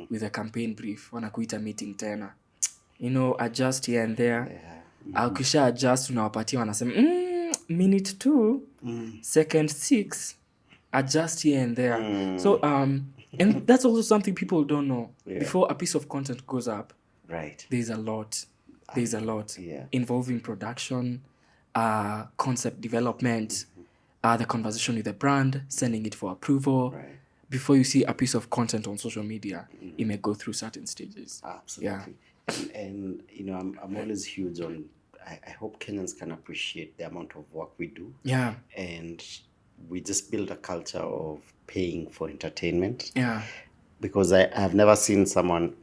with a campaign brief, wanakuita meeting tena. Adjust here and there. Kisha adjust, unawapatia, wanasema minute 2, second 6, adjust here and there. So and that's also something people don't know. Before a piece of content goes up, there's a lot involving production, concept development, the conversation with the brand, sending it for approval. Before you see a piece of content on social media, it may go through certain stages. Absolutely. And I'm always huge on, I hope Kenyans can appreciate the amount of work we do. Yeah. And we just build a culture of paying for entertainment. Yeah. Because I have never seen someone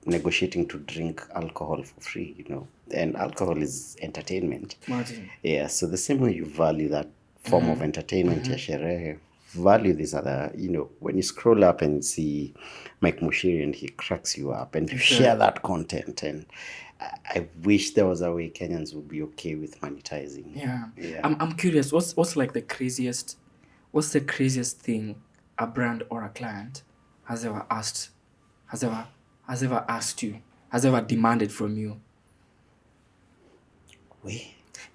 negotiating to drink alcohol for free, and alcohol is entertainment. Martin. Yeah, so the same way you value that form of entertainment, ya sherehe, value this other, when you scroll up and see Mike Muchiri and he cracks you up and you share that content, and I wish there was a way Kenyans would be okay with monetizing. Yeah. I'm curious, what's like the craziest thing a brand or a client has ever asked you, has ever demanded from you?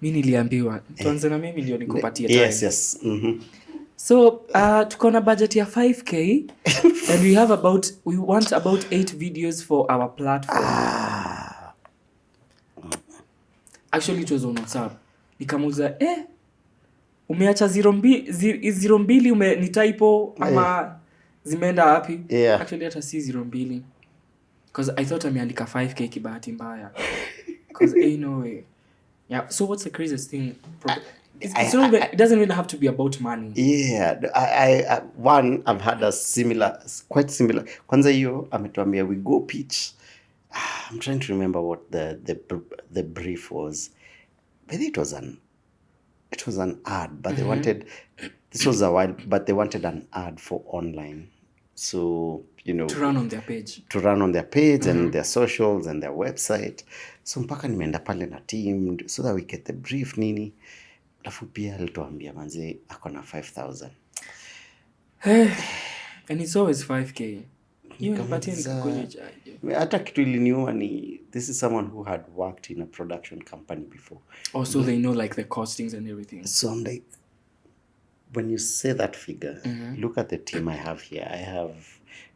Mimi niliambiwa tuanze na mimi ndio nikupatie time. Yes. So tuko na budget ya 5k and we want about 8 videos for our platform. Actually it was on WhatsApp. Nikamuuliza umeacha 02 ni typo ama zimeenda wapi? Actually hata si 02. Because I thought ameandika 5k kibahati mbaya. Because no way. Yeah, so what's the craziest thing? It doesn't really have to be about money. Yeah, I've had a quite similar. Kwanza hiyo ametuambia we go pitch. I'm trying to remember what the brief was. Maybe it was it was an ad, but they wanted, this was a while, but they wanted an ad for online. So, you know, To run on their page. And their socials and their website. So mpaka nimeenda pale na team so that we get the brief nini. Alafu pia alituambia manze ako na 5,000. And it's always 5K. Hata kitu iliniuma ni this is someone who had worked in a production company before. Also, they know like the costings and everything. So I'm like, when you say that figure, look at the team I have here. I have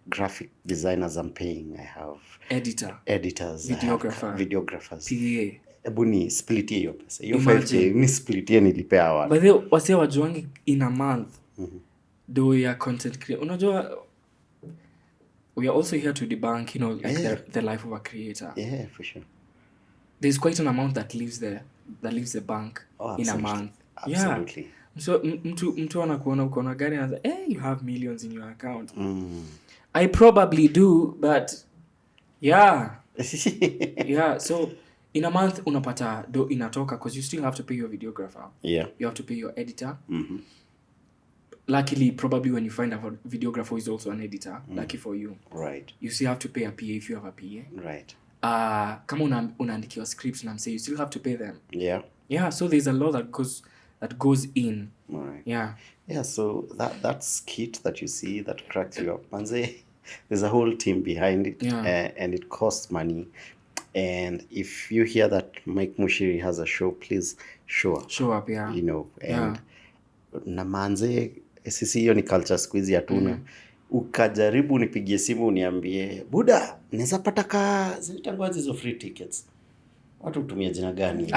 graphic designers I'm paying. I have editors, videographers. PA. Ebu ni splitie hiyo pesa. Hiyo 5K ni splitie nilipea watu. But they wase wajuangi in a month. Do your content creator. Unajua, we are also here to debunk, you know, like the life of a creator. Yeah, for sure. There's quite an amount that leaves the bank in a month. Absolutely. Yeah. So mtu anakuona uko na gari and you have millions in your account. I probably do, but yeah. Yeah, so in a month unapata do inatoka because you still have to pay your videographer. Yeah. You have to pay your editor. Luckily, probably when you find a videographer who is also an editor, lucky for you. Right. You still have to pay a PA if you have a PA. Right. Kama unaandikiwa scripts na msee, you still have to pay them. Yeah. Yeah, so there's a lot that goes in. Right. Yeah. Yeah, so that skit that you see that cracks you up, manze, there's a whole team behind it. Yeah. And it costs money. And if you hear that Mike Muchiri has a show, please show up. Yeah. You know, and na manze, sisi hiyo ni culture siku hizi hatuna. Ukajaribu nipigie simu uniambie, Buda, naweza pata zinaitangwa hizo free tickets. Watu hutumia jina gani?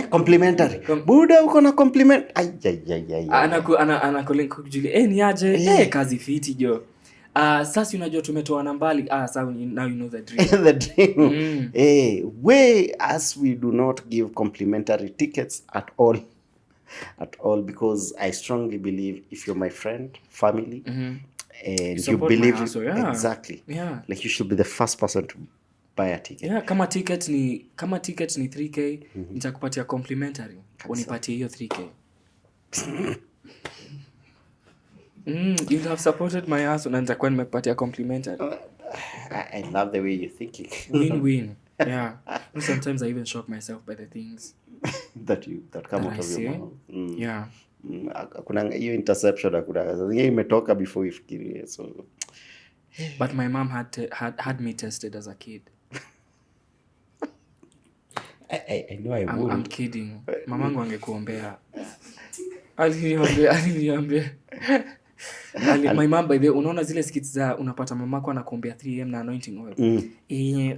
Complimentary. Buda uko na compliment. Anakolink kujuli. Ni aje? Kazi fiti jo. Sasa unajua tumetoana mbali. So now you know the dream. The dream. We as we do not give complimentary tickets at all, because I strongly believe if you're my friend, family, and you believe exactly, like you should be the first person to buy a ticket. Yeah, kama ticket ni 3K, nitakupatia complimentary. Unipatie hiyo 3K. You have supported my ass na nitakuwa nimekupatia complimentary. I love the way you're thinking. Win-win. Yeah. Sometimes I even shock myself by the things that come out of your mouth. Yeah. Kuna hiyo interception hakuna. Zingine imetoka before ifikirie. So but my mom had me tested as a kid. I know I would. I'm kidding. Mamangu angekuombea. Aliniambia. My mom by the way, unaona zile skits za unapata mamako anakuombea 3am na anointing oil.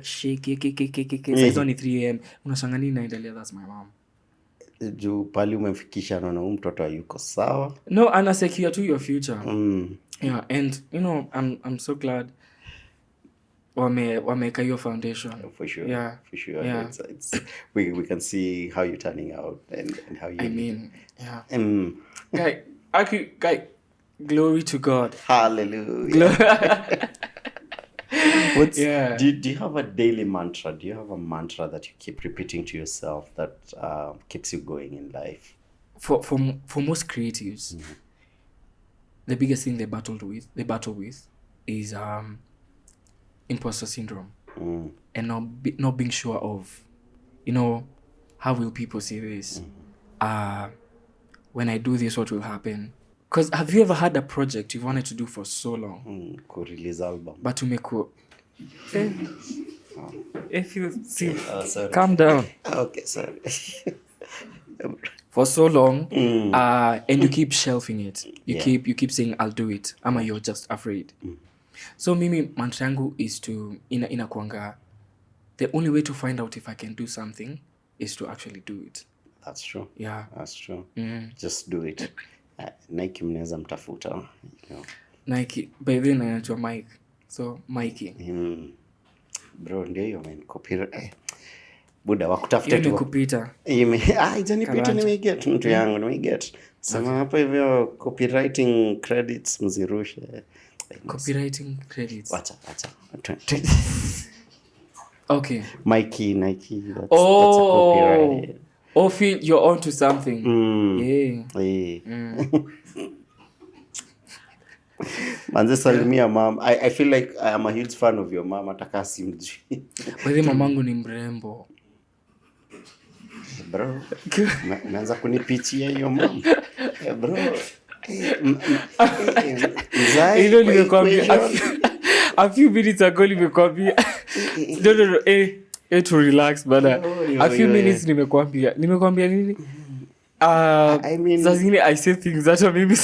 Shake hizo ni 3am. Unashanga nini inaendelea? That's my mom. Juu pali umemfikisha naona huyu mtoto yuko sawa. No, ana secure to your future. Yeah, and you know I'm so glad wameka hiyo foundation. For sure. Yeah. For sure. Yeah. It's we can see how you're turning out and how you. I mean, yeah. Guy, glory to God. Hallelujah. Do you have a daily mantra? Do you have a mantra that you keep repeating to yourself that keeps you going in life? For most creatives, the biggest thing they battle with is imposter syndrome, and not being sure of, you know, how will people see this? When I do this, what will happen? Because have you ever had a project you've wanted to do for so long? Release album. But if you see, sorry. Calm down. Okay, sorry. For so long, and you keep shelving it. You keep saying I'll do it. Ama you're just afraid. So mimi mantra yangu is to inakuanga the only way to find out if I can do something is to actually do it. That's true. Yeah. That's true. Just do it. Nike mnaweza mtafuta, you know. Nike by then anaitwa Mike. So Mikey. Bro ndio hiyo man copyright. Buda wakutafuta tu. Nimekupita. Ijanipita nimeget mtu yangu nimeget. Sema hapo hivyo copywriting credits mzirushe. Copywriting credits. Wacha. Okay. Nike that's a copyright. or feel you're onto something. Manze salimia mom. I feel like I am a huge fan of your mom, ataka simjui. By the mamangu ni mrembo. Bro, umeanza kunipichia hiyo mom. Bro. A few minutes ago nimekwambia no to relax brother. A few minutes nimekwambia nini? I mean, zazini I say things that maybe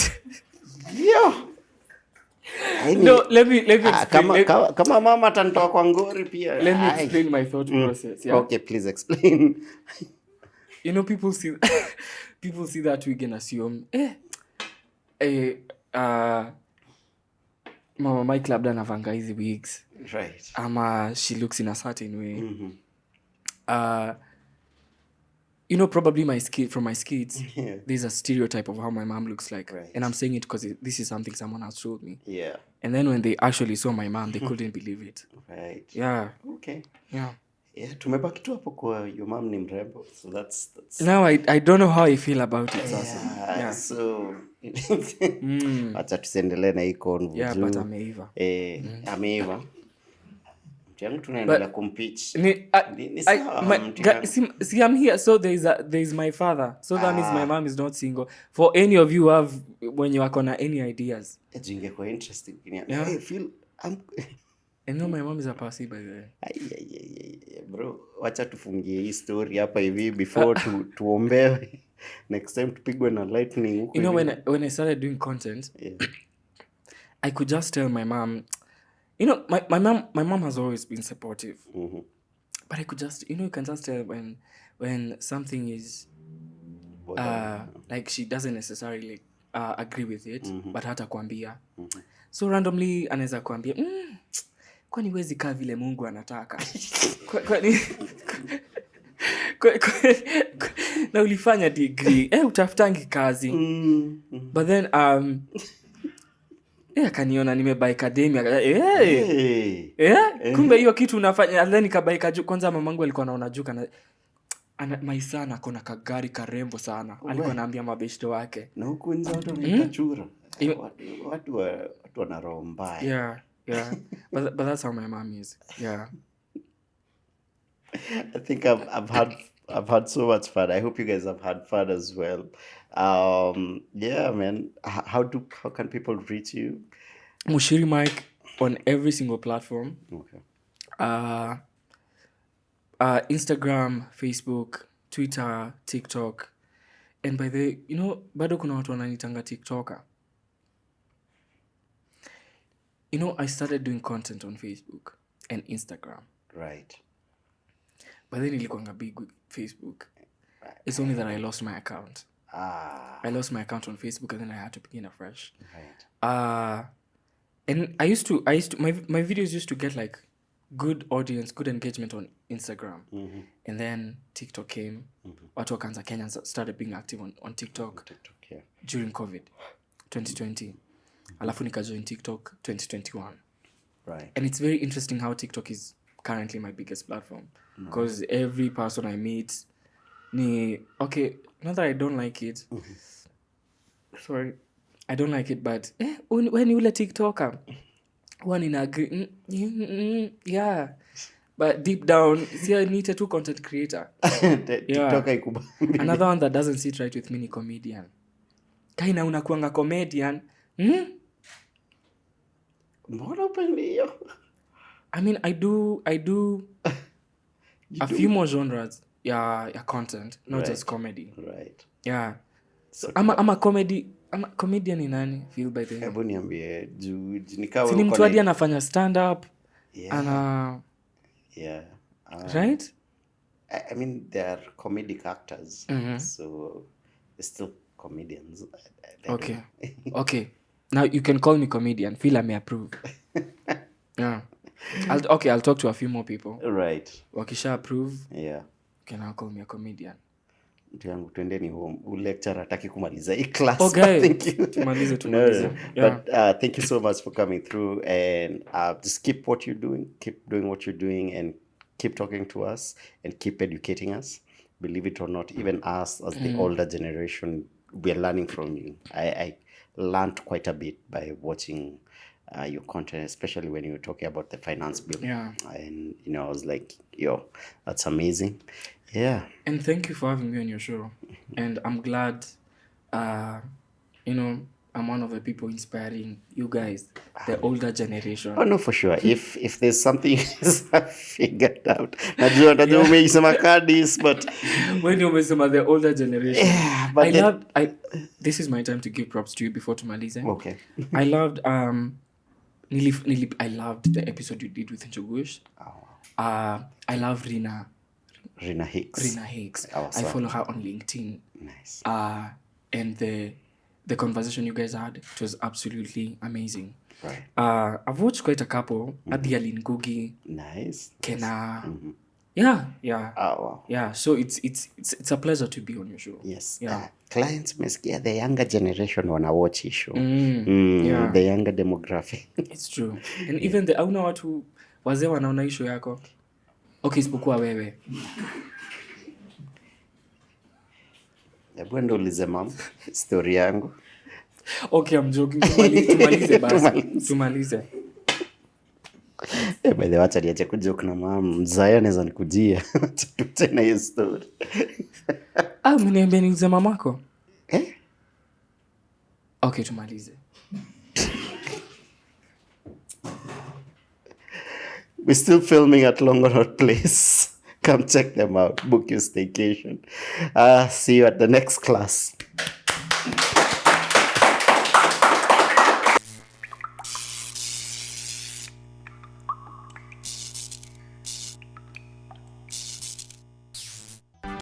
no, let me explain. Kama mama atanitoa kwa ngori pia. Let me explain my thought process. Yeah. Okay, please explain. You know, people see that we can assume Mama Mike labda anavanga hizi wigs. Right. Ama she looks in a certain way. You know, probably from my skits, there's a stereotype of how my mom looks like. Right. And I'm saying it because this is something someone has told me. Yeah. And then when they actually saw my mom, they couldn't believe it. Right. Yeah. Okay. Yeah. Yeah, tumebaki tu hapo kwa your mom ni mrembo. So that's now I don't know how I feel about it. Yeah. So acha tusendelee na hii convo. Yeah, but ameiva. Ameiva. Mtiangu tunaendelea kumpitch. See, I'm here, so there's my father. So that means my mom is not single. For any of you who have when you are na any ideas. Ingekuwa interesting. Yeah. I feel I know my mom is a pussy by the way. Bro, wacha tufungie hii story hapa hivi before tuombewe. Next time tupigwe na lightning huko. You know, when I started doing content, I could just tell my mom, you know, my mom has always been supportive. But I could just, you can just tell when something is like she doesn't necessarily agree with it, but hata kuambia. So randomly anaweza kuambia, kwani wezi kaa vile Mungu anataka. Kwani na ulifanya degree, utafutangi kazi. But then akaniona nimebuy academia. Kumbe hiyo kitu unafanya. And then nikabuy juu. Kwanza mamangu alikuwa anaona juu kana my son akona kagari karembo sana. Alikuwa anaambia mabeshto wake. Na huko nje watu wanachura. Watu wana roho mbaya. Yeah. But that's how my mom is. Yeah. I think I've had so much fun. I hope you guys have had fun as well. Yeah, man. How can people reach you? Muchiri Mike on every single platform. Okay. Instagram, Facebook, Twitter, TikTok. And by the way, bado kuna watu wananitanga TikToker. I started doing content on Facebook and Instagram. Right. But then nilikuanga big with Facebook. It's only that I lost my account. I lost my account on Facebook and then I had to begin afresh. Right. And I used to my videos used to get like good audience, good engagement on Instagram. And then TikTok came. Watu wakaanza Kenya started being active on TikTok. During COVID 2020. Alafu nikajoin TikTok 2021. Right. And it's very interesting how TikTok is currently my biggest platform. Because every person I meet okay, not that I don't like it. Sorry. I don't like it, but when you let TikToker, one in agree. Yeah. But deep down, see, I need a true content creator. TikToker another one that doesn't sit right with me ni comedian. Kaina unakuanga comedian. Mbona upendi hiyo? I mean, I do a few more genres ya content, not just comedy. Right. Yeah. So I'm a comedian ni nani? Feel by the way. Hebu niambie juu nikawa ni mtu hadi anafanya stand up. Yeah. Right? I mean, they are comedic actors. So they're still comedians. Okay. Now you can call me comedian. Feel I may approve. Yeah. I'll talk to a few more people. Right. Wakisha approve. Yeah. You can now call me a comedian. Yangu twendeni home. Lecturer hataki kumaliza hii class. Okay. Thank you. Tumalize. No. Yeah. But thank you so much for coming through, and just keep what you're doing. Keep doing what you're doing, and keep talking to us and keep educating us. believe it or not, even us as the older generation, we are learning from you. I learned quite a bit by watching your content, especially when you were talking about the finance bill. Yeah. And, I was like, yo, that's amazing. Yeah. And thank you for having me on your show. And I'm glad, I'm one of the people inspiring you guys, the older generation. Oh, no, for sure. If there's something figured out. Najua umeisema kadis, but When you mention the older generation. Yeah, but this is my time to give props to you before tumalize. Okay. I loved I loved the episode you did with Njogush. I love Rina Hicks. I follow her on LinkedIn. Nice. And the conversation you guys had, it was absolutely amazing. Right. I've watched quite a couple. Adi Alin Ngugi. Nice. Kena. Mm-hmm. Yeah. Oh, wow. Yeah. So it's a pleasure to be on your show. Yes. Yeah. Clients meskia the younger generation wanna watch his show. Yeah. The younger demographic. It's true. And even the auna watu wazee wanaona hii show yako. Okay, isipokuwa wewe. Hebu ndo ulize mam story yangu. Okay, I'm joking. Tumalize basi. Tumalize. By the way, acha niache kujoke na mam. Mzaya anaweza nikujia. Tena hiyo story. Mniambia niulize mamako? Eh? Okay, tumalize. We're still filming at Longonot Place. Come check them out. Book your staycation. See you at the next class.